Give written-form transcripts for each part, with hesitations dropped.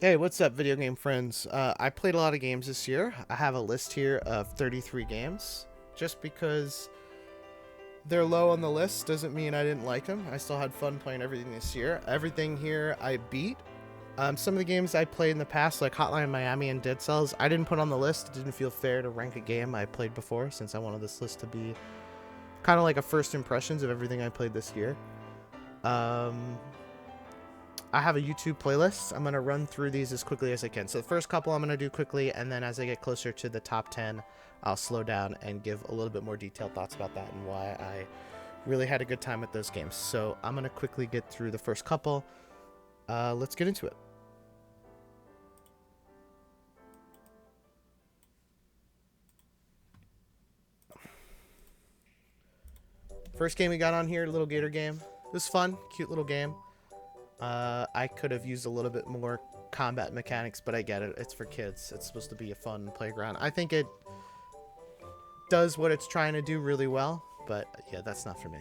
Hey, what's up, video game friends? I played a lot of games this year. I have a list here of 33 games. Just because they're low on the list doesn't mean I didn't like them. I still had fun playing everything this year. Everything here I beat. Some of the games I played in the past, like Hotline Miami and Dead Cells, I didn't put on the list. It didn't feel fair to rank a game I played before, since I wanted this list to be kind of like a first impressions of everything I played this year. Um, I have a YouTube playlist. I'm going to run through these as quickly as I can. So the first couple I'm going to do quickly, and then as I get closer to the top 10, I'll slow down and give a little bit more detailed thoughts about that and why I really had a good time with those games. So I'm going to quickly get through the first couple. Let's get into it. First game we got on here, Little Gator game. It was fun, cute little game. I could have used a little bit more combat mechanics, but I get it. It's for kids. It's supposed to be a fun playground. I think it does what it's trying to do really well, but yeah, that's not for me.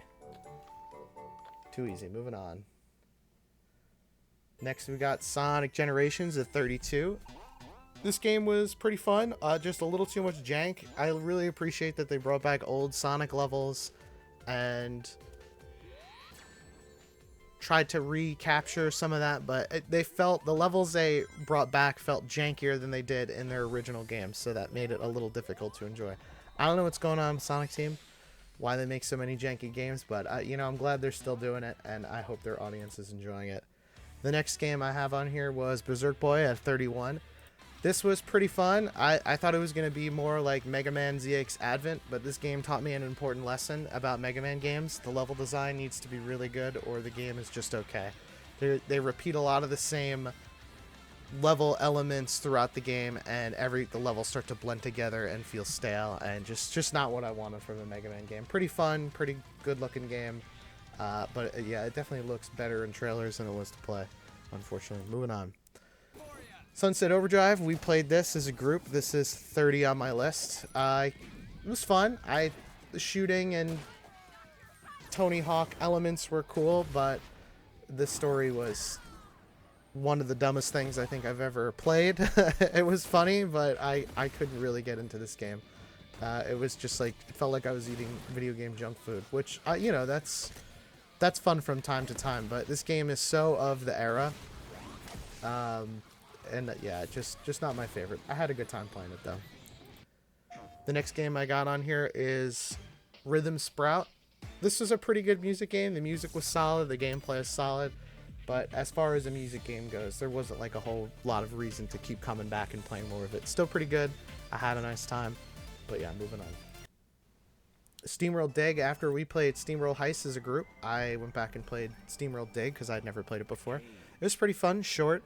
Too easy. Moving on. Next, we got Sonic Generations at 32. This game was pretty fun. Just a little too much jank. I really appreciate that they brought back old Sonic levels and tried to recapture some of that, but the levels they brought back felt jankier than they did in their original games, so that made it a little difficult to enjoy. I don't know what's going on with Sonic Team, why they make so many janky games, but I'm glad they're still doing it, and I hope their audience is enjoying it. The next game I have on here was Berserk Boy at 31. This was pretty fun. I thought it was going to be more like Mega Man ZX Advent, but this game taught me an important lesson about Mega Man games. The level design needs to be really good, or the game is just okay. They repeat a lot of the same level elements throughout the game, and the levels start to blend together and feel stale, and just not what I wanted from a Mega Man game. Pretty fun, pretty good-looking game, but yeah, it definitely looks better in trailers than it was to play, unfortunately. Moving on. Sunset Overdrive, we played this as a group. This is 30 on my list. It was fun. The shooting and Tony Hawk elements were cool, but the story was one of the dumbest things I think I've ever played. It was funny, but I couldn't really get into this game. It was just like, it felt like I was eating video game junk food, which, that's fun from time to time, but this game is so of the era. And yeah, just not my favorite. I had a good time playing it, though. The next game I got on here is Rhythm Sprout. This was a pretty good music game. The music was solid. The gameplay is solid. But as far as a music game goes, there wasn't like a whole lot of reason to keep coming back and playing more of it. Still pretty good. I had a nice time. But yeah, moving on. SteamWorld Dig. After we played SteamWorld Heist as a group, I went back and played SteamWorld Dig because I'd never played it before. It was pretty fun, short.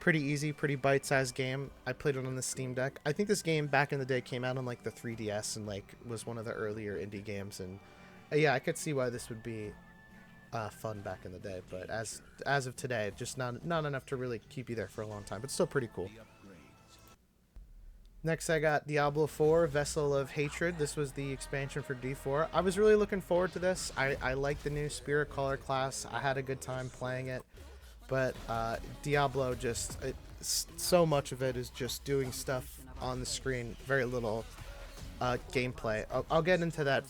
Pretty easy, pretty bite-sized game. I played it on the Steam Deck. I think this game back in the day came out on like the 3DS and like was one of the earlier indie games. And yeah, I could see why this would be fun back in the day. But as of today, just not enough to really keep you there for a long time. But still pretty cool. Next, I got Diablo 4, Vessel of Hatred. This was the expansion for D4. I was really looking forward to this. I like the new Spirit Caller class. I had a good time playing it. But Diablo so much of it is just doing stuff on the screen, very little gameplay. I'll get into that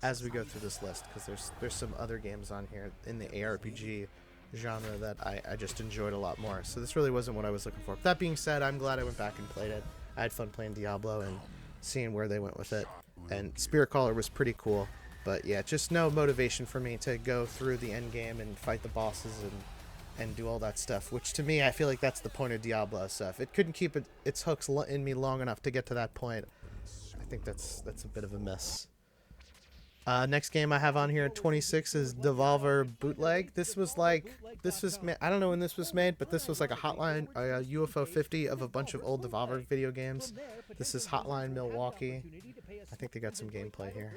as we go through this list, because there's some other games on here in the ARPG genre that I just enjoyed a lot more. So this really wasn't what I was looking for. But that being said, I'm glad I went back and played it. I had fun playing Diablo and seeing where they went with it. And Spirit Caller was pretty cool. But yeah, just no motivation for me to go through the end game and fight the bosses and do all that stuff, which to me, I feel like that's the point of Diablo stuff. It couldn't keep its hooks in me long enough to get to that point. I think that's a bit of a miss. Next game I have on here at 26 is Devolver Bootleg. I don't know when this was made, but this was like a UFO 50 of a bunch of old Devolver video games. This is Hotline Milwaukee. I think they got some gameplay here.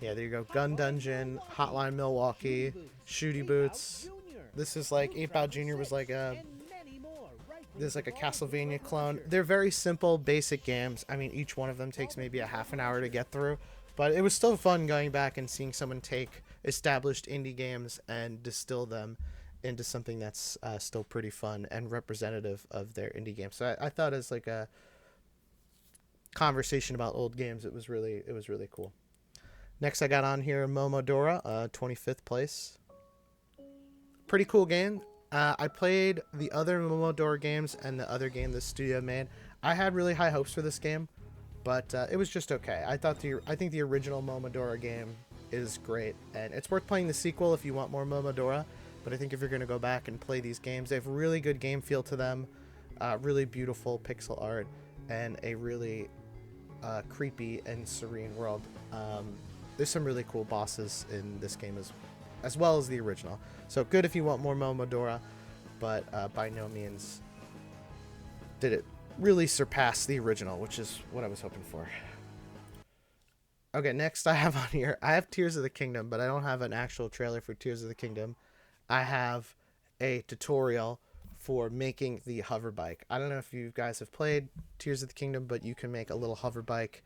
Yeah, there you go. Gun Dungeon, Hotline Milwaukee, Shooty Boots. This is like 8-Ball Jr. was like there's like a Castlevania clone. They're very simple, basic games. I mean, each one of them takes maybe a half an hour to get through, but it was still fun going back and seeing someone take established indie games and distill them into something that's still pretty fun and representative of their indie game. So I thought as like a conversation about old games, it was really cool. Next, I got on here Momodora, 25th place. Pretty cool game. I played the other Momodora games and the other game the studio made. I had really high hopes for this game, but it was just okay. I think the original Momodora game is great, and it's worth playing the sequel if you want more Momodora. But I think if you're going to go back and play these games, they have really good game feel to them, really beautiful pixel art, and a really creepy and serene world. There's some really cool bosses in this game as well as the original. So good if you want more Momodora, but by no means did it really surpass the original, which is what I was hoping for. Okay, next I have on here, I have Tears of the Kingdom, but I don't have an actual trailer for Tears of the Kingdom. I have a tutorial for making the hover bike. I don't know if you guys have played Tears of the Kingdom, but you can make a little hover bike.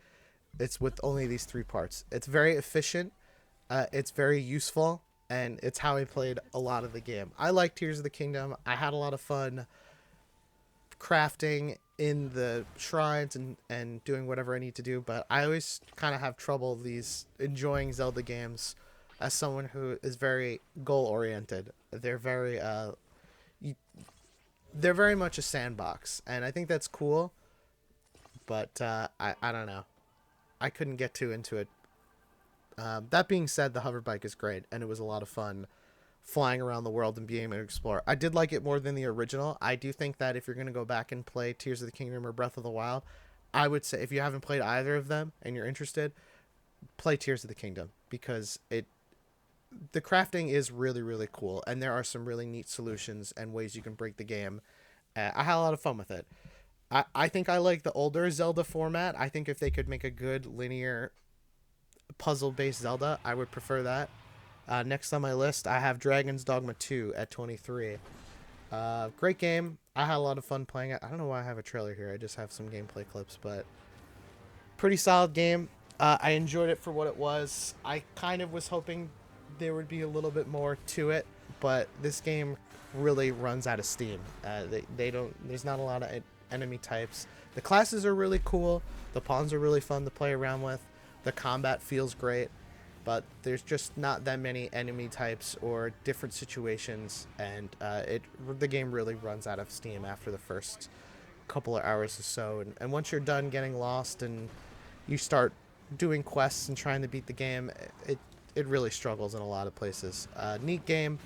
It's with only these 3 parts. It's very efficient, it's very useful, and it's how I played a lot of the game. I like Tears of the Kingdom. I had a lot of fun crafting in the shrines and doing whatever I need to do, but I always kind of have trouble enjoying Zelda games as someone who is very goal-oriented. They're very much a sandbox, and I think that's cool, but I don't know. I couldn't get too into it. That being said, the hover bike is great, and it was a lot of fun flying around the world and being able to explore. I did like it more than the original. I do think that if you're going to go back and play Tears of the Kingdom or Breath of the Wild, I would say if you haven't played either of them and you're interested, play Tears of the Kingdom, because the crafting is really, really cool, and there are some really neat solutions and ways you can break the game. I had a lot of fun with it. I think I like the older Zelda format. I think if they could make a good linear puzzle-based Zelda, I would prefer that. Next on my list, I have Dragon's Dogma 2 at 23. Great game. I had a lot of fun playing it. I don't know why I have a trailer here. I just have some gameplay clips, but pretty solid game. I enjoyed it for what it was. I kind of was hoping there would be a little bit more to it, but this game really runs out of steam. There's not a lot of enemy types. The classes are really cool. The pawns are really fun to play around with. The combat feels great, but there's just not that many enemy types or different situations, and the game really runs out of steam after the first couple of hours or so. And once you're done getting lost and you start doing quests and trying to beat the game, it really struggles in a lot of places. Neat game.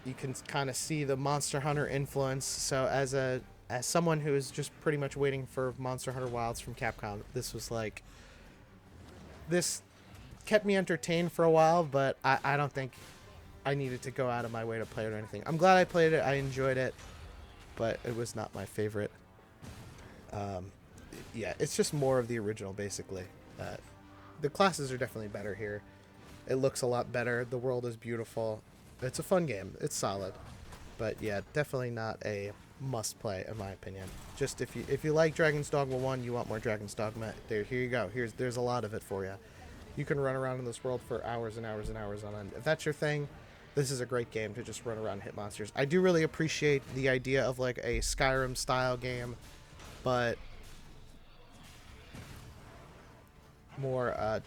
You can kind of see the Monster Hunter influence. So as someone who is just pretty much waiting for Monster Hunter Wilds from Capcom, this kept me entertained for a while, but I don't think I needed to go out of my way to play it or anything. I'm glad I played it. I enjoyed it, but it was not my favorite. Yeah, it's just more of the original, basically. The classes are definitely better here. It looks a lot better. The world is beautiful. It's a fun game. It's solid. But yeah, definitely not a must play in my opinion. Just if you like Dragon's Dogma 1, you want more Dragon's Dogma, here you go. There's a lot of it for you. You can run around in this world for hours and hours and hours on end. If that's your thing, this is a great game to just run around and hit monsters. I do really appreciate the idea of like a Skyrim style game, but more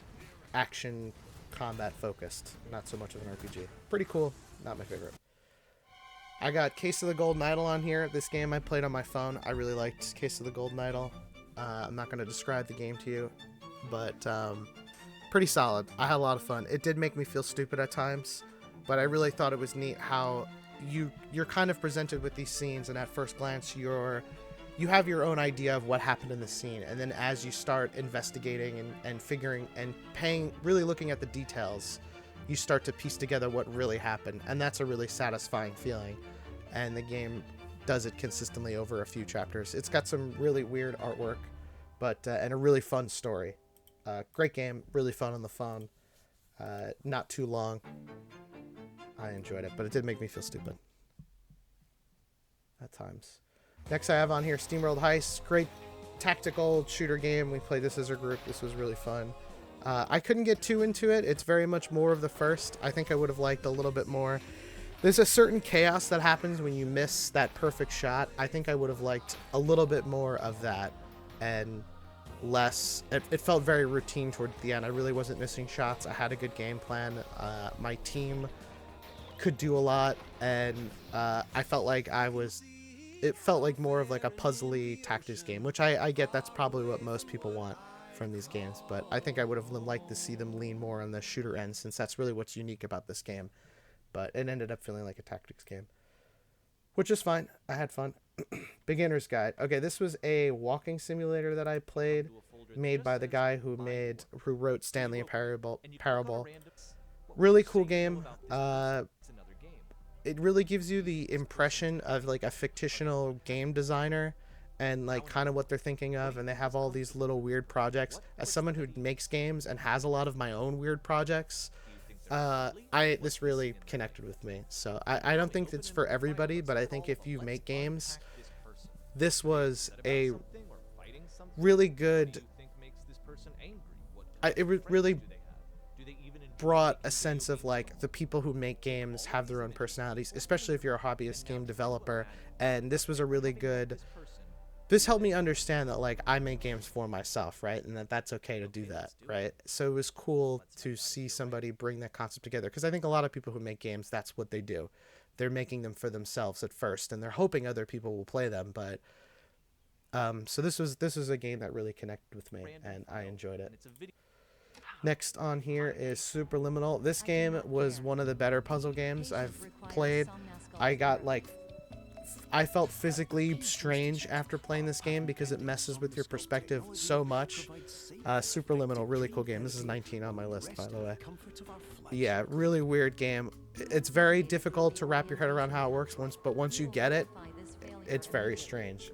action combat focused, not so much of an RPG. Pretty cool, not my favorite. I got Case of the Golden Idol on here. This game I played on my phone. I really liked Case of the Golden Idol. I'm not going to describe the game to you, but pretty solid. I had a lot of fun. It did make me feel stupid at times, but I really thought it was neat how you're kind of presented with these scenes, and at first glance you have your own idea of what happened in the scene, and then as you start investigating and figuring and really looking at the details, you start to piece together what really happened, and that's a really satisfying feeling, and the game does it consistently over a few chapters. It's got some really weird artwork, but and a really fun story. Great game, really fun on the phone, not too long. I enjoyed it, but it did make me feel stupid at times. Next I have on here SteamWorld Heist. Great tactical shooter game. We played this as a group. This was really fun. I couldn't get too into it. It's very much more of the first. I think I would have liked a little bit more. There's a certain chaos that happens when you miss that perfect shot. I think I would have liked a little bit more of that and less. It felt very routine towards the end. I really wasn't missing shots. I had a good game plan. My team could do a lot, and I felt like it felt like more of like a puzzly tactics game, which I get that's probably what most people want from these games, but I think I would have liked to see them lean more on the shooter end, since that's really what's unique about this game. But it ended up feeling like a tactics game, which is fine. I had fun. Beginner's Guide. Okay, this was a walking simulator that I played, made by the guy who wrote Stanley and Parable. Really cool game. It really gives you the impression of like a fictional game designer and like kind of what they're thinking of, and they have all these little weird projects. As someone who makes games and has a lot of my own weird projects, this really connected with me. So I don't think it's for everybody, but I think if you make games, this was a really good. It really brought a sense of like the people who make games have their own personalities, especially if you're a hobbyist game developer. And this was a really good. This helped me understand that like I make games for myself, right? And that's okay to do that, right? So it was cool to see somebody bring that concept together, because I think a lot of people who make games, that's what they do. They're making them for themselves at first, and they're hoping other people will play them. But so this was a game that really connected with me, and I enjoyed it. Next on here is Superliminal. This game was one of the better puzzle games I've played. I felt physically strange after playing this game because it messes with your perspective so much. Superliminal, really cool game. This is 19 on my list, by the way. Yeah, really weird game. It's very difficult to wrap your head around how it works, but once you get it, it's very strange.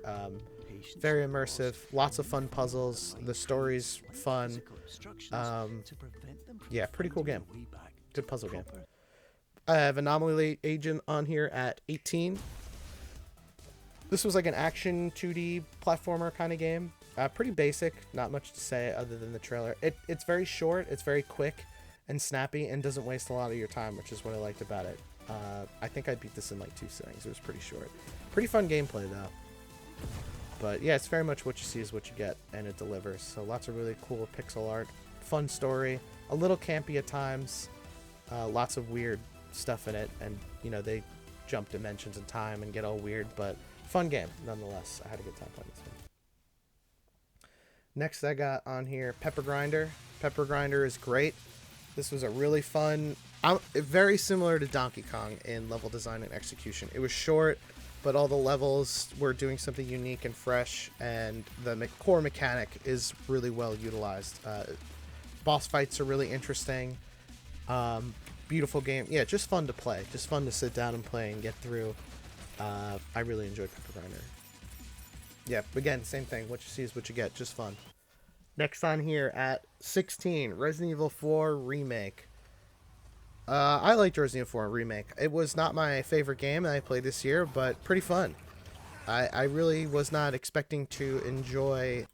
Very immersive, lots of fun puzzles. The story's fun. Yeah, pretty cool game. Good puzzle game. I have Anomaly Agent on here at 18. This was like an action 2D platformer kind of game. Pretty basic, not much to say other than the trailer. It's very short, it's very quick and snappy, and doesn't waste a lot of your time, which is what I liked about it. I think I beat this in like 2 sittings. It was pretty short. Pretty fun gameplay though. But yeah, it's very much what you see is what you get, and it delivers. So lots of really cool pixel art, fun story, a little campy at times, lots of weird stuff in it, and you know, they jump dimensions and time and get all weird, but fun game nonetheless. I had a good time playing this one. Next I got on here Pepper Grinder. Pepper Grinder is great. This was a really fun, very similar to Donkey Kong in level design and execution. It was short, but all the levels were doing something unique and fresh, and the core mechanic is really well utilized. Boss fights are really interesting. Beautiful game. Yeah, just fun to play. Just fun to sit down and play and get through. I really enjoyed Pepper Grinder. Yeah, again, same thing. What you see is what you get. Just fun. Next on here at 16, Resident Evil 4 Remake. I liked Resident Evil 4 Remake. It was not my favorite game that I played this year, but pretty fun. I really was not expecting to enjoy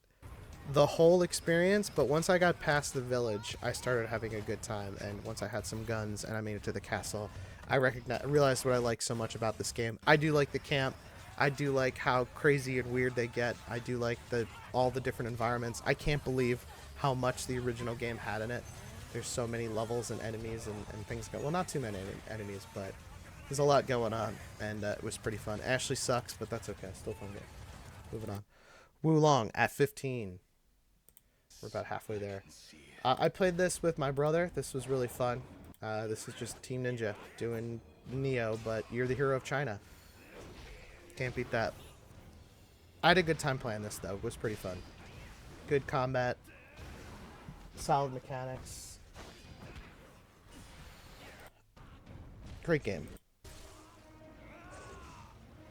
the whole experience, but once I got past the village, I started having a good time, and once I had some guns and I made it to the castle, I realized what I like so much about this game. I do like the camp. I do like how crazy and weird they get. I do like all the different environments. I can't believe how much the original game had in it. There's so many levels and enemies and things go. Well, not too many enemies, but there's a lot going on, and it was pretty fun. Ashley sucks, but that's okay. Still fun game. Moving on. Wulong at 15. We're about halfway there. I played this with my brother. This was really fun. This is just Team Ninja doing Neo, but you're the hero of China. Can't beat that. I had a good time playing this, though. It was pretty fun. Good combat. Solid mechanics. Great game.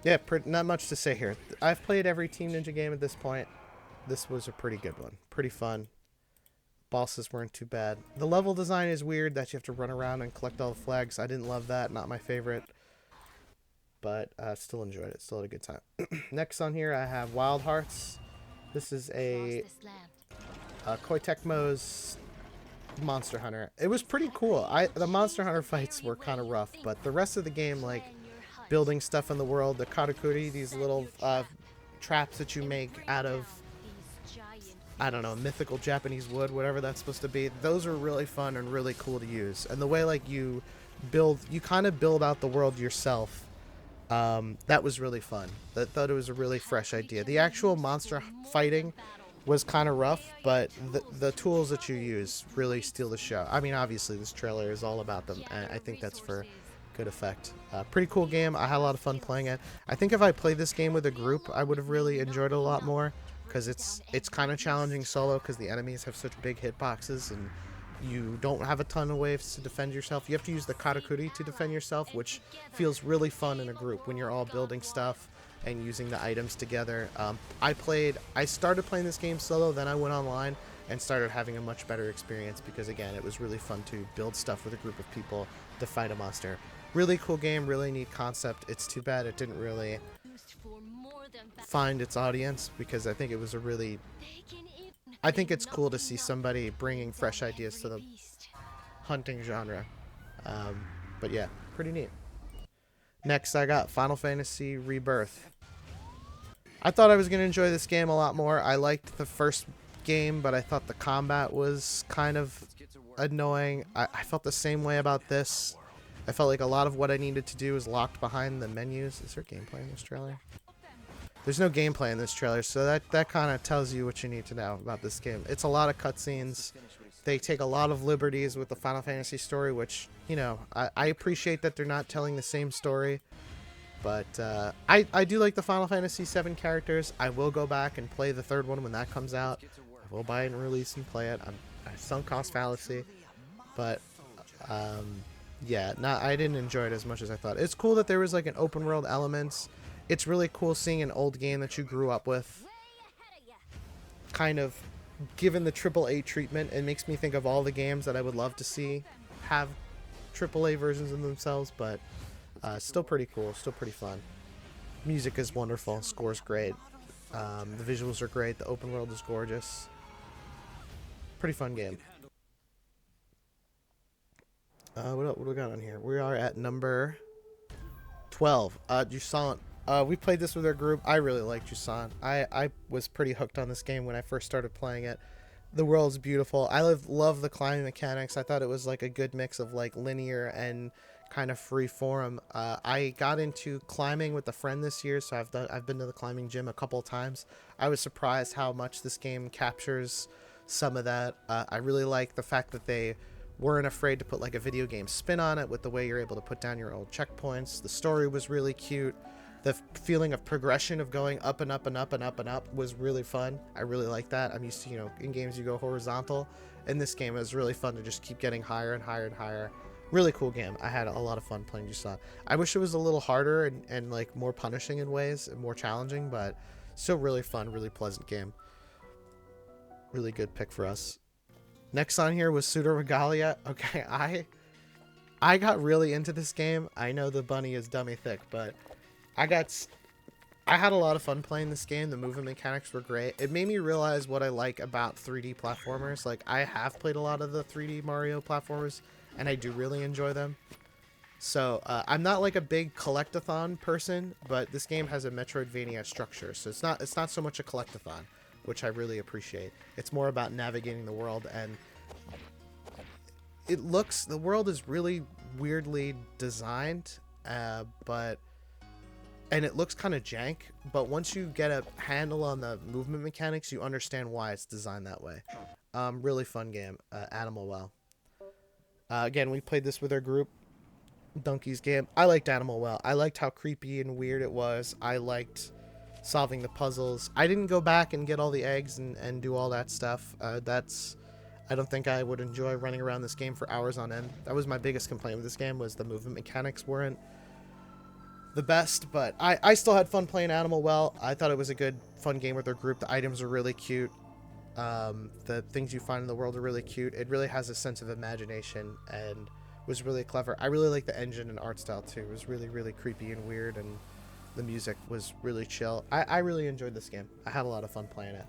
Yeah, not much to say here. I've played every Team Ninja game at this point. This was a pretty good one. Pretty fun. Bosses weren't too bad. The level design is weird that you have to run around and collect all the flags. I didn't love that. Not my favorite. But still enjoyed it. Still had a good time. Next on here I have Wild Hearts. This is a Koei Tecmo's Monster Hunter. It was pretty cool. The Monster Hunter fights were kind of rough, but the rest of the game, like building stuff in the world, the katakuri, these little traps that you make out of, I don't know, mythical Japanese wood, whatever that's supposed to be, those are really fun and really cool to use. And the way like you kind of build out the world yourself, that was really fun. I thought it was a really fresh idea. The actual monster fighting was kind of rough, but the tools that you use really steal the show. I mean, obviously this trailer is all about them, and I think that's for good effect. Pretty cool game. I had a lot of fun playing it. I think if I played this game with a group, I would have really enjoyed it a lot more, because it's kind of challenging solo because the enemies have such big hitboxes and you don't have a ton of ways to defend yourself. You have to use the katakuri to defend yourself, which feels really fun in a group when you're all building stuff and using the items together. I started playing this game solo, then I went online and started having a much better experience because, again, it was really fun to build stuff with a group of people to fight a monster. Really cool game, really neat concept. It's too bad it didn't really find its audience, because I think it was I think it's cool to see somebody bringing fresh ideas to the hunting genre. But yeah, pretty neat. Next, I got Final Fantasy Rebirth. I thought I was going to enjoy this game a lot more. I liked the first game, but I thought the combat was kind of annoying. I felt the same way about this. I felt like a lot of what I needed to do was locked behind the menus. Is there gameplay in this trailer? There's no gameplay in this trailer, so that kind of tells you what you need to know about this game. It's a lot of cutscenes. They take a lot of liberties with the Final Fantasy story, which, you know, I appreciate that they're not telling the same story. But I do like the Final Fantasy VII characters. I will go back and play the third one when that comes out. I will buy it and release and play it. I sunk cost fallacy. But, yeah, I didn't enjoy it as much as I thought. It's cool that there was like an open world elements. It's really cool seeing an old game that you grew up with kind of given the AAA treatment. It makes me think of all the games that I would love to see have AAA versions of themselves, but still pretty cool, still pretty fun. Music is wonderful, score's great, the visuals are great, the open world is gorgeous. Pretty fun game. What do we got on here? We are at number 12. Jusant. We played this with our group. I really like Jusant. I was pretty hooked on this game when I first started playing it. The world's beautiful. I love the climbing mechanics. I thought it was like a good mix of like linear and kind of free form. I got into climbing with a friend this year, so I've been to the climbing gym a couple of times. I was surprised how much this game captures some of that. I really like the fact that they weren't afraid to put like a video game spin on it with the way you're able to put down your old checkpoints. The story was really cute. The feeling of progression of going up and up and up and up and up was really fun. I really like that. I'm used to, you know, in games you go horizontal. In this game, it was really fun to just keep getting higher and higher and higher. Really cool game. I had a lot of fun playing Jusant. I wish it was a little harder and like more punishing in ways and more challenging, but still really fun, really pleasant game. Really good pick for us. Next on here was Pseudo Regalia. Okay, I got really into this game. I know the bunny is dummy thick, but I had a lot of fun playing this game. The movement mechanics were great. It made me realize what I like about 3D platformers. Like, I have played a lot of the 3D Mario platformers, and I do really enjoy them. So, I'm not like a big collectathon person, but this game has a Metroidvania structure. So it's not so much a collectathon, which I really appreciate. It's more about navigating the world, and the world is really weirdly designed, and it looks kind of jank, but once you get a handle on the movement mechanics, you understand why it's designed that way. Really fun game. Animal Well. Again, we played this with our group. Donkey's game. I liked Animal Well. I liked how creepy and weird it was. I liked solving the puzzles. I didn't go back and get all the eggs and do all that stuff. I don't think I would enjoy running around this game for hours on end. That was my biggest complaint with this game, was the movement mechanics weren't the best, but I still had fun playing Animal Well. I thought it was a good, fun game with our group. The items are really cute. The things you find in the world are really cute. It really has a sense of imagination and was really clever. I really like the engine and art style too. It was really, really creepy and weird, and the music was really chill. I really enjoyed this game. I had a lot of fun playing it.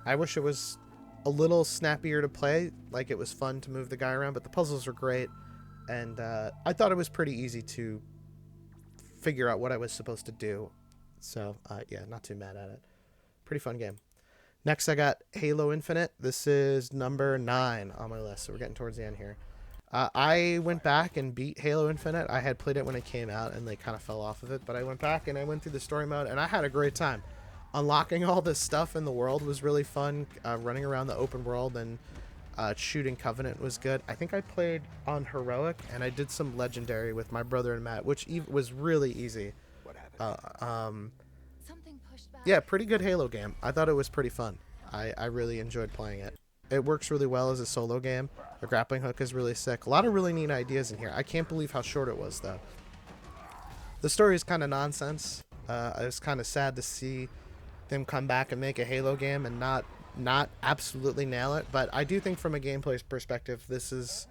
I wish it was a little snappier to play. Like, it was fun to move the guy around, but the puzzles were great. And I thought it was pretty easy to figure out what I was supposed to do. So, yeah, not too mad at it. Pretty fun game. Next, I got Halo Infinite. This is number 9 on my list, so we're getting towards the end here. I went back and beat Halo Infinite. I had played it when it came out, and they kind of fell off of it. But I went back and I went through the story mode, and I had a great time. Unlocking all this stuff in the world was really fun. Running around the open world and shooting Covenant was good. I think I played on Heroic, and I did some Legendary with my brother and Matt, which was really easy. Yeah, pretty good Halo game. I thought it was pretty fun. I really enjoyed playing it. It works really well as a solo game. The grappling hook is really sick. A lot of really neat ideas in here. I can't believe how short it was, though. The story is kind of nonsense. I was kind of sad to see them come back and make a Halo game and not absolutely nail it. But I do think from a gameplay perspective, this is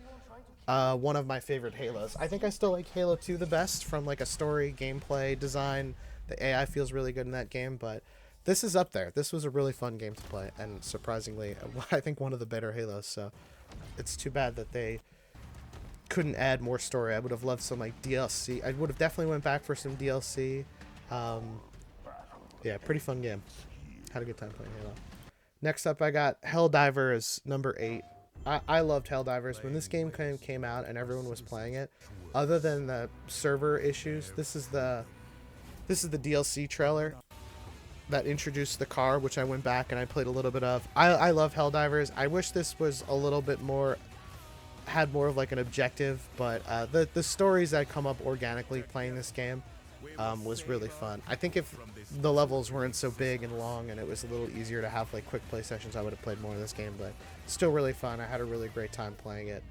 one of my favorite Halos. I think I still like Halo 2 the best from like a story, gameplay, design. The AI feels really good in that game, but this is up there. This was a really fun game to play, and surprisingly, I think one of the better Halos, so it's too bad that they couldn't add more story. I would have loved some like DLC. I would have definitely went back for some DLC. Yeah, pretty fun game. Had a good time playing Halo. Next up, I got Helldivers number 8. I loved Helldivers. When this game came out and everyone was playing it, other than the server issues, this is the DLC trailer that introduced the car, which I went back and I played a little bit of. I love Helldivers. I wish this was a little bit more, had more of like an objective, but the stories that come up organically playing this game was really fun. I think if the levels weren't so big and long and it was a little easier to have like quick play sessions, I would have played more of this game, but still really fun. I had a really great time playing it,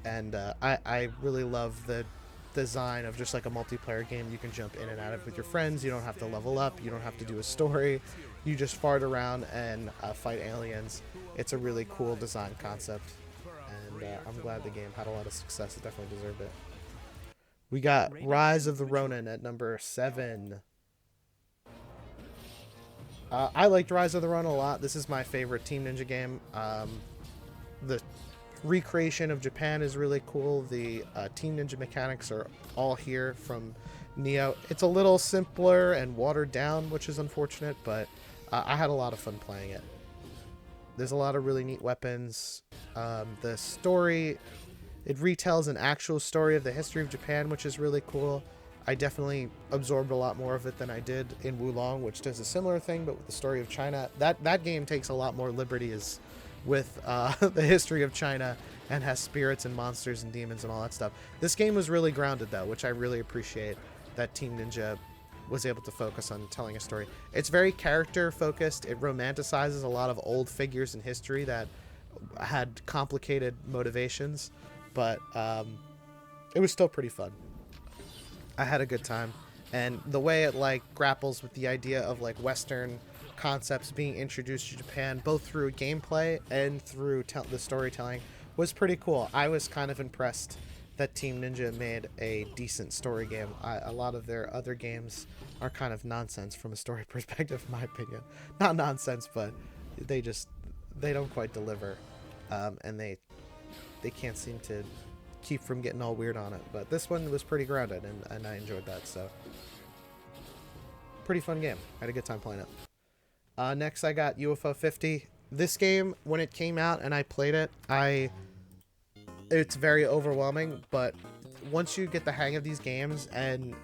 and I really love the design of just like a multiplayer game. You can jump in and out of with your friends. You don't have to level up. You don't have to do a story. You just fart around and fight aliens. It's a really cool design concept, and I'm glad the game had a lot of success. It definitely deserved it. We got Rise of the Ronin at number 7. I liked Rise of the Ronin a lot. This is my favorite Team Ninja game. The recreation of Japan is really cool. The Team Ninja mechanics are all here from Neo. It's a little simpler and watered down, which is unfortunate, but I had a lot of fun playing it. There's a lot of really neat weapons. The story, it retells an actual story of the history of Japan, which is really cool. I definitely absorbed a lot more of it than I did in Wulong, which does a similar thing, but with the story of China. That game takes a lot more liberties with the history of China and has spirits and monsters and demons and all that stuff. This game was really grounded, though, which I really appreciate that Team Ninja was able to focus on telling a story. It's very character focused. It romanticizes a lot of old figures in history that had complicated motivations, but it was still pretty fun. I had a good time, and the way it like grapples with the idea of like Western concepts being introduced to Japan, both through gameplay and through the storytelling, was pretty cool. I was kind of impressed that Team Ninja made a decent story game. A lot of their other games are kind of nonsense from a story perspective, in my opinion. Not nonsense, but they don't quite deliver, and they can't seem to keep from getting all weird on it. But this one was pretty grounded, and I enjoyed that. So pretty fun game. I had a good time playing it. Next, I got UFO 50. This game, when it came out and I played it, it's very overwhelming, but once you get the hang of these games and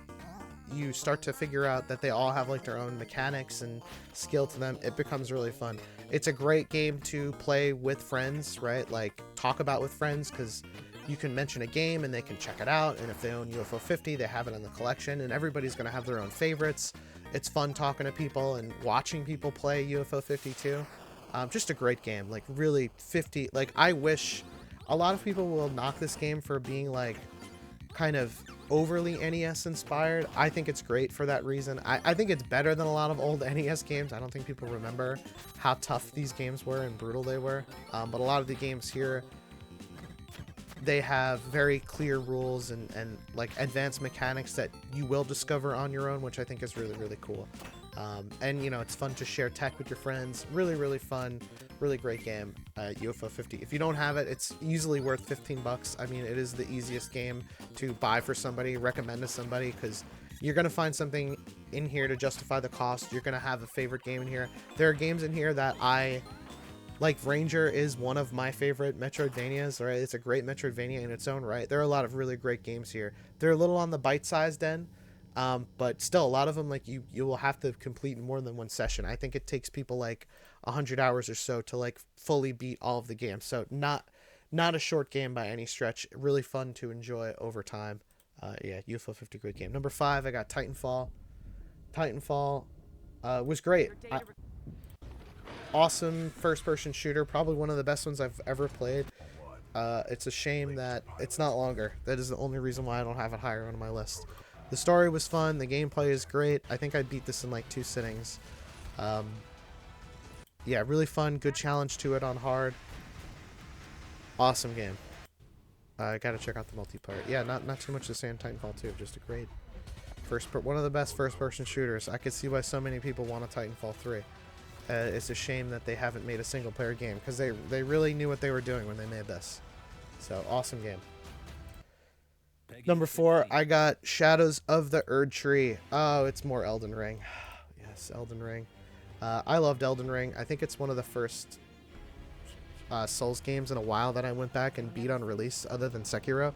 you start to figure out that they all have like their own mechanics and skill to them, it becomes really fun. It's a great game to play with friends, right? Like talk about with friends, because you can mention a game and they can check it out, and if they own UFO 50, they have it in the collection, and everybody's going to have their own favorites. It's fun talking to people and watching people play UFO 52. Just a great game. Like really 50, like I wish, a lot of people will knock this game for being like kind of overly NES inspired. I think it's great for that reason. I think it's better than a lot of old NES games. I don't think people remember how tough these games were and brutal they were. But a lot of the games here, they have very clear rules and like advanced mechanics that you will discover on your own, which I think is really, really cool. And you know, it's fun to share tech with your friends. Really, really fun Really great game, UFO 50. If you don't have it, it's easily worth 15 bucks. I mean, it is the easiest game to buy for somebody, recommend to somebody, because you're going to find something in here to justify the cost. You're going to have a favorite game in here. There are games in here that I like. Ranger is one of my favorite Metroidvanias, right? It's a great Metroidvania in its own right. There are a lot of really great games here. They're a little on the bite-sized end, but still, a lot of them, like, you will have to complete in more than one session. I think it takes people like 100 hours or so to like fully beat all of the games. So not a short game by any stretch. Really fun to enjoy over time. Yeah, UFO 50, great game. Number 5, I got Titanfall. Titanfall was great. Awesome first-person shooter. Probably one of the best ones I've ever played. It's a shame that it's not longer. That is the only reason why I don't have it higher on my list. The story was fun. The gameplay is great. I think I beat this in like 2 sittings. Yeah, really fun. Good challenge to it on hard. Awesome game. I gotta check out the multiplayer. Yeah, not too much to say on Titanfall 2. Just a great one of the best first-person shooters. I could see why so many people want a Titanfall 3. It's a shame that they haven't made a single-player game, because they really knew what they were doing when they made this. So, awesome game. Number 4, I got Shadows of the Erdtree. Oh, it's more Elden Ring. Yes, Elden Ring. I loved Elden Ring. I think it's one of the first Souls games in a while that I went back and beat on release, other than Sekiro.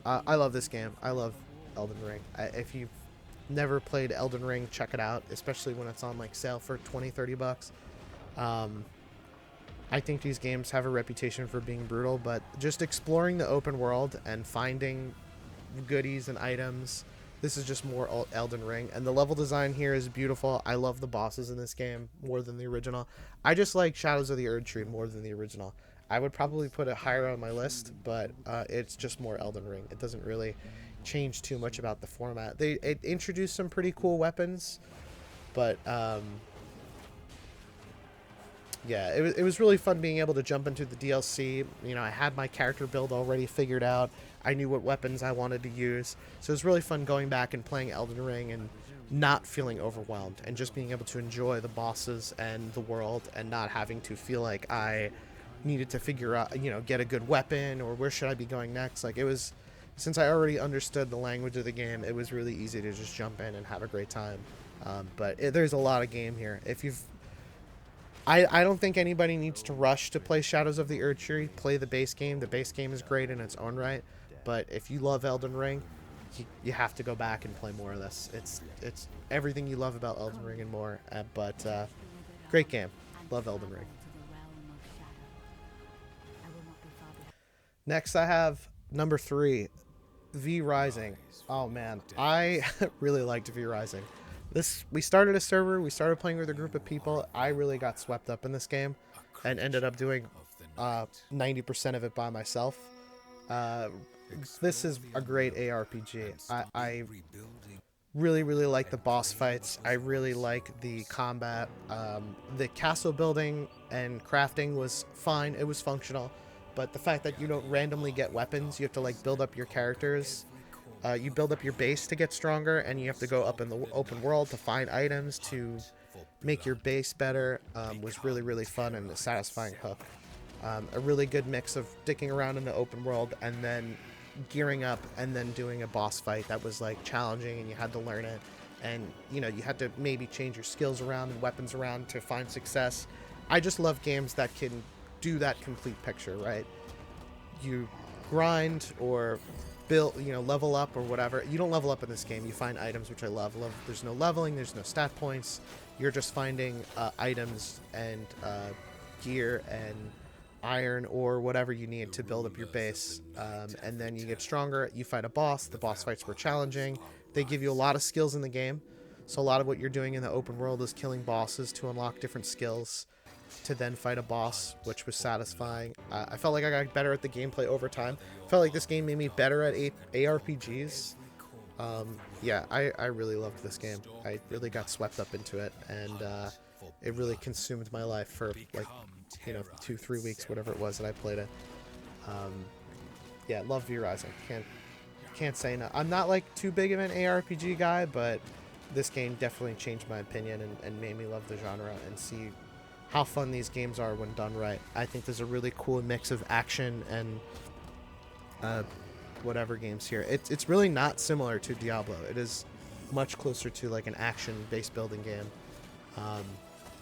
I love this game. I love Elden Ring. If you've never played Elden Ring, check it out, especially when it's on like sale for 20-30 bucks. I think these games have a reputation for being brutal, but just exploring the open world and finding goodies and items, this is just more Elden Ring. And the level design here is beautiful. I love the bosses in this game more than the original. I just like Shadows of the Erdtree more than the original. I would probably put it higher on my list, but it's just more Elden Ring. It doesn't really change too much about the format. It introduced some pretty cool weapons, but yeah, it was really fun being able to jump into the DLC. You know, I had my character build already figured out. I knew what weapons I wanted to use. So it was really fun going back and playing Elden Ring and not feeling overwhelmed, and just being able to enjoy the bosses and the world, and not having to feel like I needed to figure out, you know, get a good weapon, or where should I be going next. Like, it was, since I already understood the language of the game, it was really easy to just jump in and have a great time. But there's a lot of game here. If you've I don't think anybody needs to rush to play Shadows of the Erdtree. Play the base game. The base game is great in its own right. But if you love Elden Ring, you have to go back and play more of this. It's everything you love about Elden Ring and more. But great game. Love Elden Ring. Next, I have number 3, V Rising. Oh man, I really liked V Rising. We started a server, we started playing with a group of people. I really got swept up in this game and ended up doing 90% of it by myself. This is a great ARPG. I really like the boss fights. I really like the combat. The castle building and crafting was fine. It was functional. But the fact that you don't randomly get weapons, you have to like build up your characters. You build up your base to get stronger, and you have to go up in the open world to find items to make your base better. Was really fun and a satisfying hook. A really good mix of dicking around in the open world and then gearing up and then doing a boss fight that was like challenging, and you had to learn it, and you know, you had to maybe change your skills around and weapons around to find success. I just love games that can do that complete picture, right? You grind or build, you know, level up or whatever. You don't level up in this game. You find items, which I love. There's no leveling. There's no stat points. You're just finding items and gear and iron or whatever you need to build up your base. And then you get stronger. You fight a boss. The boss fights were challenging. They give you a lot of skills in the game. So a lot of what you're doing in the open world is killing bosses to unlock different skills to then fight a boss, which was satisfying. I felt like I got better at the gameplay over time. Felt like this game made me better at ARPGs. Yeah, I really loved this game. I really got swept up into it, and it really consumed my life for like, you know, 2-3 weeks, whatever it was that I played it. Yeah, love V Rising. Can't say no. I'm not like too big of an ARPG guy, but this game definitely changed my opinion and made me love the genre and see how fun these games are when done right. I think there's a really cool mix of action and uh, whatever games here. It's really not similar to Diablo. It is much closer to like an action-based building game. Um,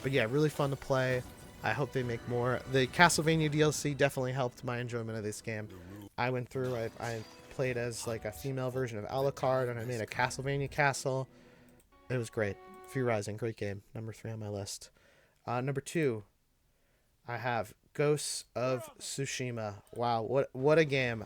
but yeah, really fun to play. I hope they make more. The Castlevania DLC definitely helped my enjoyment of this game. I went through, I played as like a female version of Alucard, and I made a Castlevania castle. It was great. Fear Rising, great game. Number 3 on my list. Number 2, I have Ghosts of Tsushima. Wow, what a game.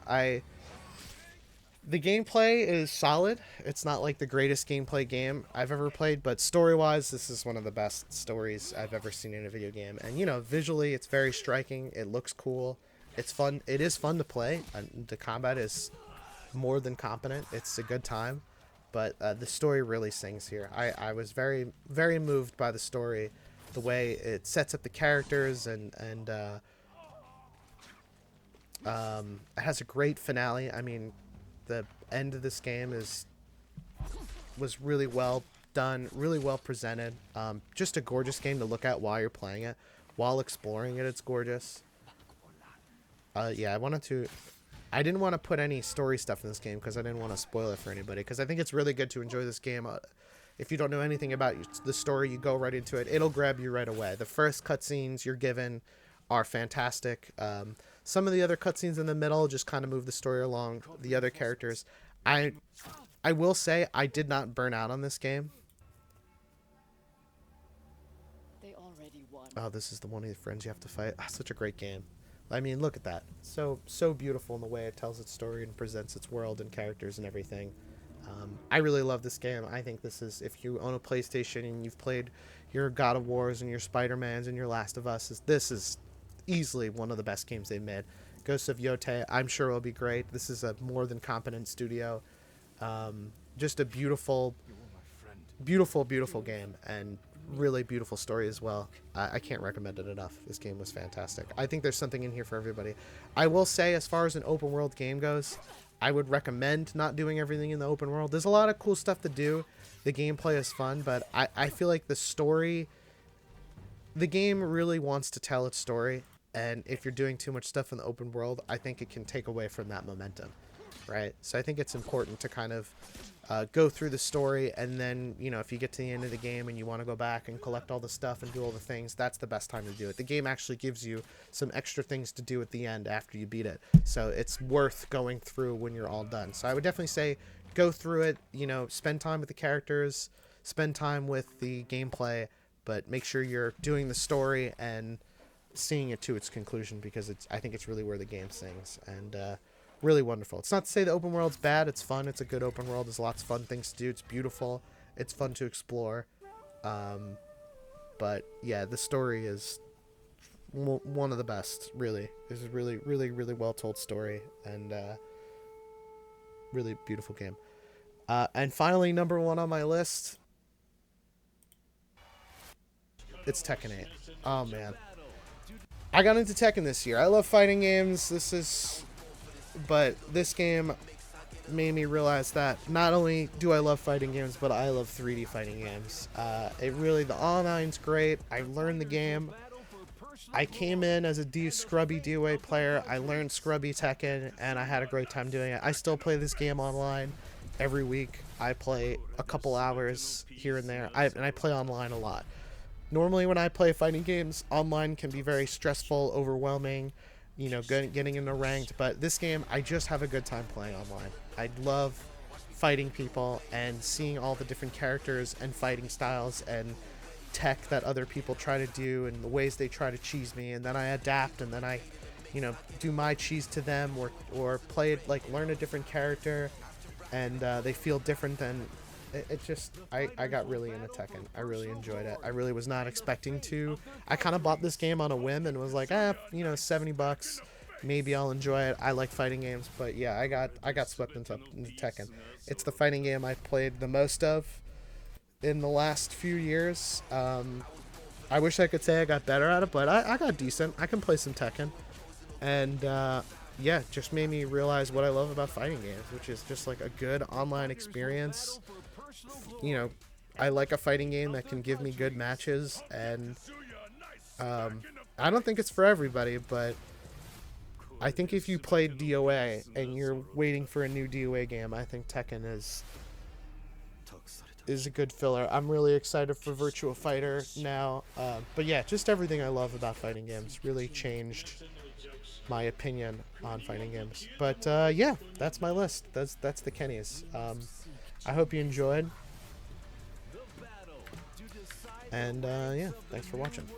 The gameplay is solid. It's not like the greatest gameplay game I've ever played, but story-wise, this is one of the best stories I've ever seen in a video game. And, you know, visually, it's very striking. It looks cool. It's fun. It is fun to play. The combat is more than competent. It's a good time. But the story really sings here. I was very, very moved by the story, the way it sets up the characters, and it has a great finale. I mean, the end of this game was really well done, really well presented. Just a gorgeous game to look at while you're playing it, while exploring it. It's gorgeous. Yeah, I didn't want to put any story stuff in this game because I didn't want to spoil it for anybody, because I think it's really good to enjoy this game. If you don't know anything about the story, you go right into it. It'll grab you right away. The first cutscenes you're given are fantastic. Some of the other cutscenes in the middle just kind of move the story along. The other characters, I will say I did not burn out on this game. They already won. Oh, this is the one of your friends you have to fight. Ah, such a great game. I mean, look at that. So beautiful in the way it tells its story and presents its world and characters and everything. I really love this game. I think this is, if you own a PlayStation and you've played your God of Wars and your Spider-Mans and your Last of Us, this is easily one of the best games they've made. Ghosts of Yotei, I'm sure will be great. This is a more than competent studio. Just a beautiful game, and really beautiful story as well. I can't recommend it enough. This game was fantastic. I think there's something in here for everybody. I will say, as far as an open world game goes, I would recommend not doing everything in the open world. There's a lot of cool stuff to do. The gameplay is fun, but I feel like the game really wants to tell its story, and if you're doing too much stuff in the open world, I think it can take away from that momentum, right? So I think it's important to kind of go through the story, and then, you know, if you get to the end of the game and you want to go back and collect all the stuff and do all the things, that's the best time to do it. The game actually gives you some extra things to do at the end after you beat it, so it's worth going through when you're all done. So I would definitely say go through it, you know, spend time with the characters, spend time with the gameplay, but make sure you're doing the story and seeing it to its conclusion, because I think it's really where the game sings. And really wonderful. It's not to say the open world's bad. It's fun. It's a good open world. There's lots of fun things to do. It's beautiful. It's fun to explore. But yeah, the story is one of the best, really. It's a really, really, really well told story, and really beautiful game. And finally, number 1 on my list, it's Tekken 8. Oh man, I got into Tekken this year. I love fighting games. But this game made me realize that not only do I love fighting games, but I love 3D fighting games. The online's great. I learned the game. I came in as a scrubby DOA player. I learned scrubby Tekken, and I had a great time doing it. I still play this game online every week. I play a couple hours here and there, and I play online a lot. Normally when I play fighting games, online can be very stressful, overwhelming, you know, getting into ranked, but this game, I just have a good time playing online. I love fighting people and seeing all the different characters and fighting styles and tech that other people try to do, and the ways they try to cheese me, and then I adapt, and then I, you know, do my cheese to them, or play it, like learn a different character, and they feel different than it just, I got really into Tekken. I really enjoyed it. I really was not expecting to. I kind of bought this game on a whim and was like, you know, $70, maybe I'll enjoy it. I like fighting games, but yeah, I got swept into Tekken. It's the fighting game I played the most of in the last few years. I wish I could say I got better at it, but I got decent. I can play some Tekken, and yeah, just made me realize what I love about fighting games, which is just like a good online experience. You know, I like a fighting game that can give me good matches, and I don't think it's for everybody, but I think if you played DOA and you're waiting for a new DOA game, I think Tekken is a good filler. I'm really excited for Virtua Fighter now. But yeah, just everything I love about fighting games really changed my opinion on fighting games. But yeah, that's my list. That's the Kennys. I hope you enjoyed. And yeah, thanks for watching.